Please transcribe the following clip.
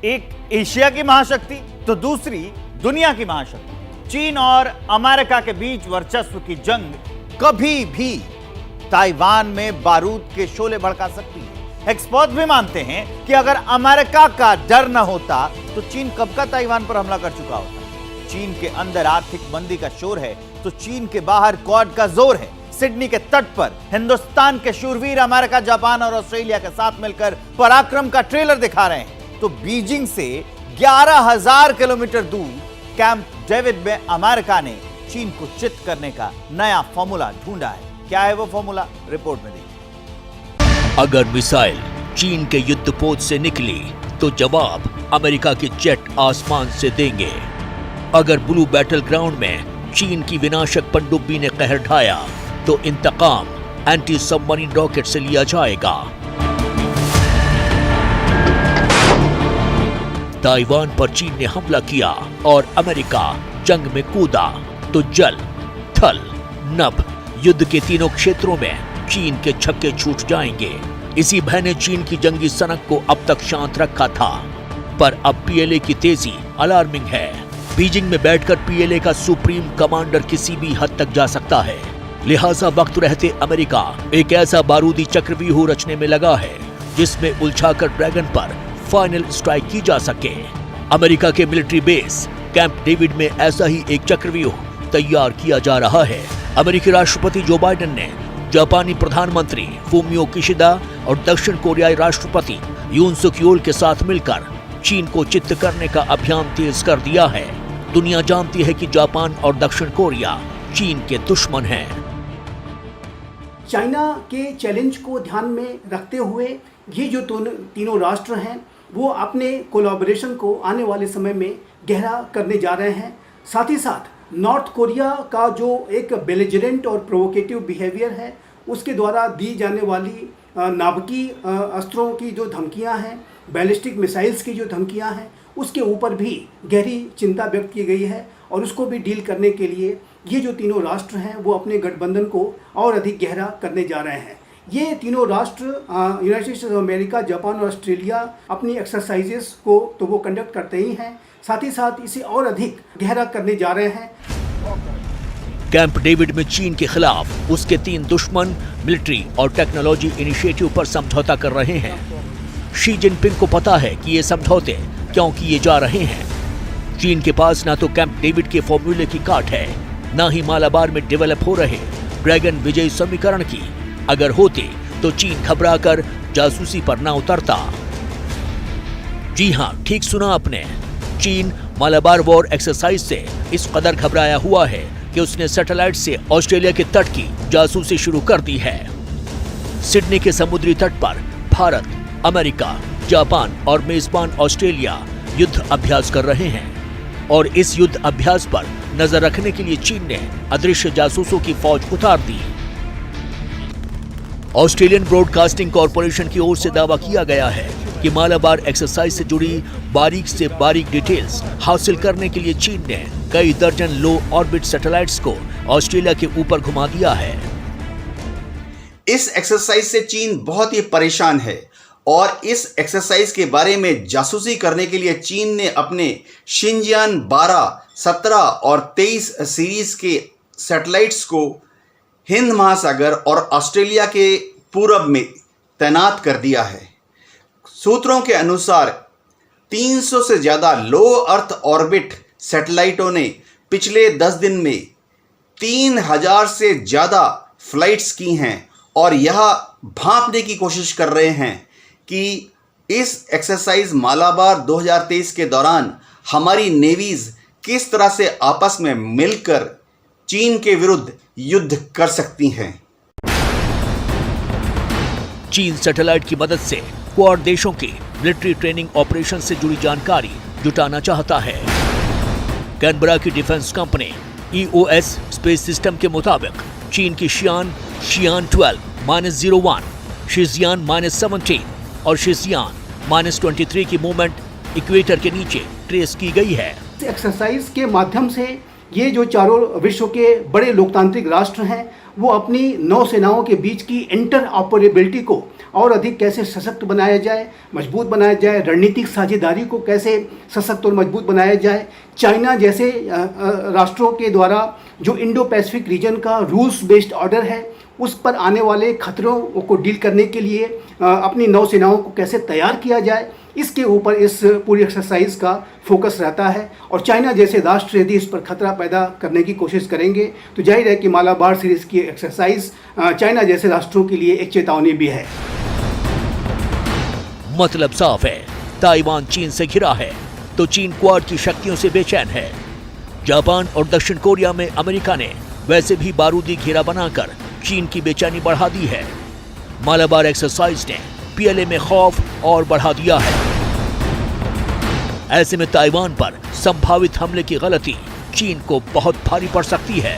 एक एशिया की महाशक्ति तो दूसरी दुनिया की महाशक्ति। चीन और अमेरिका के बीच वर्चस्व की जंग कभी भी ताइवान में बारूद के शोले भड़का सकती है। एक्सपर्ट भी मानते हैं कि अगर अमेरिका का डर न होता तो चीन कब का ताइवान पर हमला कर चुका होता। चीन के अंदर आर्थिक मंदी का शोर है तो चीन के बाहर क्वाड का जोर है। सिडनी के तट पर हिंदुस्तान के शूरवीर अमेरिका, जापान और ऑस्ट्रेलिया के साथ मिलकर पराक्रम का ट्रेलर दिखा रहे हैं। तो बीजिंग से 11,000 किलोमीटर दूर कैंप डेविड में अमेरिका ने चीन को चित करने का नया फॉर्मूला ढूंढा है। क्या है वो फॉर्मूला, रिपोर्ट में देखिए। अगर मिसाइल चीन के युद्धपोत से निकली तो जवाब अमेरिका के जेट आसमान से देंगे। अगर ब्लू बैटल ग्राउंड में चीन की विनाशक पनडुब्बी ने कहर ढाया तो इंतकाम एंटी सबमरीन रॉकेट से लिया जाएगा। ताइवान पर चीन ने हमला किया और अमेरिका जंग में कूदा तो जल, थल, नभ युद्ध के तीनों क्षेत्रों में चीन के छक्के छूट जाएंगे। इसी भय ने चीन की जंगी सनक को अब तक शांत रखा था, पर अब पीएलए की तेजी अलार्मिंग है। बीजिंग में बैठकर पीएलए का सुप्रीम कमांडर किसी भी हद तक जा सकता है। लिहाजा वक्त रहते अमेरिका एक ऐसा बारूदी चक्रव्यूह रचने में लगा है जिसमें उलझाकर ड्रैगन पर फाइनल स्ट्राइक की जा सके। अमेरिका के मिलिट्री बेस कैंप डेविड में ऐसा ही एक चक्रव्यूह तैयार किया जा रहा है। अमेरिकी राष्ट्रपति जो बाइडेन ने जापानी प्रधानमंत्री फूमियो किशिदा और दक्षिण कोरियाई राष्ट्रपति यून सुक योल के साथ मिलकर चीन को चित्त करने का अभियान तेज कर दिया है। दुनिया जानती है कि जापान और दक्षिण कोरिया चीन के दुश्मन हैं। चाइना के चैलेंज को ध्यान में रखते हुए ये जो तीनों राष्ट्र हैं वो अपने कोलैबोरेशन को आने वाले समय में गहरा करने जा रहे हैं। साथ ही साथ नॉर्थ कोरिया का जो एक बेलिजरेंट और प्रोवोकेटिव बिहेवियर है उसके द्वारा दी जाने वाली नाभिकीय अस्त्रों की जो धमकियां हैं, बैलिस्टिक मिसाइल्स की जो धमकियां हैं, उसके ऊपर भी गहरी चिंता व्यक्त की गई है और उसको भी डील करने के लिए ये जो तीनों राष्ट्र हैं वो अपने गठबंधन को और अधिक गहरा करने जा रहे हैं। ये तीनों राष्ट्र United states of America, Japan और ऑस्ट्रेलिया अपनी एक्सरसाइजेस को तो वो कंडक्ट करते ही हैं, साथ ही साथ इसे और अधिक गहरा करने जा रहे हैं। कैंप डेविड में चीन के खिलाफ उसके 3 दुश्मन मिलिट्री और टेक्नोलॉजी इनिशिएटिव पर समझौता कर रहे हैं। शी जिनपिंग को पता है कि ये समझौते क्यों किए जा रहे हैं। चीन के पास ना तो कैंप डेविड के फॉर्मूले की काट है, ना ही मालाबार में डेवलप हो रहे ड्रैगन विजय समीकरण की। अगर होते तो चीन घबराकर जासूसी पर ना उतरता। जी हां, ठीक सुना आपने। चीन मालाबार वॉर एक्सरसाइज से इस कदर घबराया हुआ है कि उसने सैटेलाइट से ऑस्ट्रेलिया के तट की जासूसी शुरू कर दी है। सिडनी के समुद्री तट पर भारत, अमेरिका, जापान और मेजबान ऑस्ट्रेलिया युद्ध अभ्यास कर रहे हैं और इस युद्ध अभ्यास पर नजर रखने के लिए चीन ने अदृश्य जासूसों की फौज उतार दी। ऑस्ट्रेलियन ब्रॉडकास्टिंग कॉरपोरेशन की ओर से दावा किया गया है कि मालाबार एक्सरसाइज से जुड़ी बारीक से बारीक डिटेल्स हासिल करने के लिए चीन ने कई दर्जन लो ऑर्बिट सैटेलाइट्स को ऑस्ट्रेलिया के ऊपर घुमा दिया है। इस एक्सरसाइज से चीन बहुत ही परेशान है और इस एक्सरसाइज के बारे में जासूसी करने के लिए चीन ने अपने शिनजियान 12, 17 और 23 सीरीज के सैटेलाइट्स को हिंद महासागर और ऑस्ट्रेलिया के पूरब में तैनात कर दिया है। सूत्रों के अनुसार 300 से ज़्यादा लो अर्थ ऑर्बिट सैटेलाइटों ने पिछले 10 दिन में 3000 से ज़्यादा फ्लाइट्स की हैं और यह भांपने की कोशिश कर रहे हैं कि इस एक्सरसाइज मालाबार 2023 के दौरान हमारी नेवीज किस तरह से आपस में मिलकर चीन के विरुद्ध युद्ध कर सकती हैं। चीन सैटेलाइट की मदद से क्वाड देशों की मिलिट्री ट्रेनिंग ऑपरेशन से जुड़ी जानकारी जुटाना चाहता है। कैनबरा की defence company EOS space system के मुताबिक चीन की शियान 12-01, शिजियान -17 और शिजियान -23 की मूवमेंट इक्वेटर के नीचे ट्रेस की गई है। इस एक्सरसाइज के माध्यम से ये जो चारों विश्व के बड़े लोकतांत्रिक राष्ट्र हैं वो अपनी नौसेनाओं के बीच की इंटर ऑपरेबिलिटी को और अधिक कैसे सशक्त बनाया जाए, मजबूत बनाया जाए, रणनीतिक साझेदारी को कैसे सशक्त और मजबूत बनाया जाए, चाइना जैसे राष्ट्रों के द्वारा जो इंडो पैसिफिक रीजन का रूल्स बेस्ड ऑर्डर है उस पर आने वाले खतरों को डील करने के लिए अपनी नौसेनाओं को कैसे तैयार किया जाए, इसके ऊपर इस पूरी एक्सरसाइज का फोकस रहता है। और चाइना जैसे राष्ट्र यदि इस पर खतरा पैदा करने की कोशिश करेंगे तो जाहिर है कि मालाबार सीरीज की एक्सरसाइज चाइना जैसे राष्ट्रों के लिए एक चेतावनी भी है। मतलब साफ है, ताइवान चीन से घिरा है तो चीन क्वाड की शक्तियों से बेचैन है। जापान और दक्षिण कोरिया में अमेरिका ने वैसे भी बारूदी घेरा बनाकर चीन की बेचैनी बढ़ा दी है। मालाबार एक्सरसाइज ने पीएलए में खौफ और बढ़ा दिया है। ऐसे में ताइवान पर संभावित हमले की गलती चीन को बहुत भारी पड़ सकती है।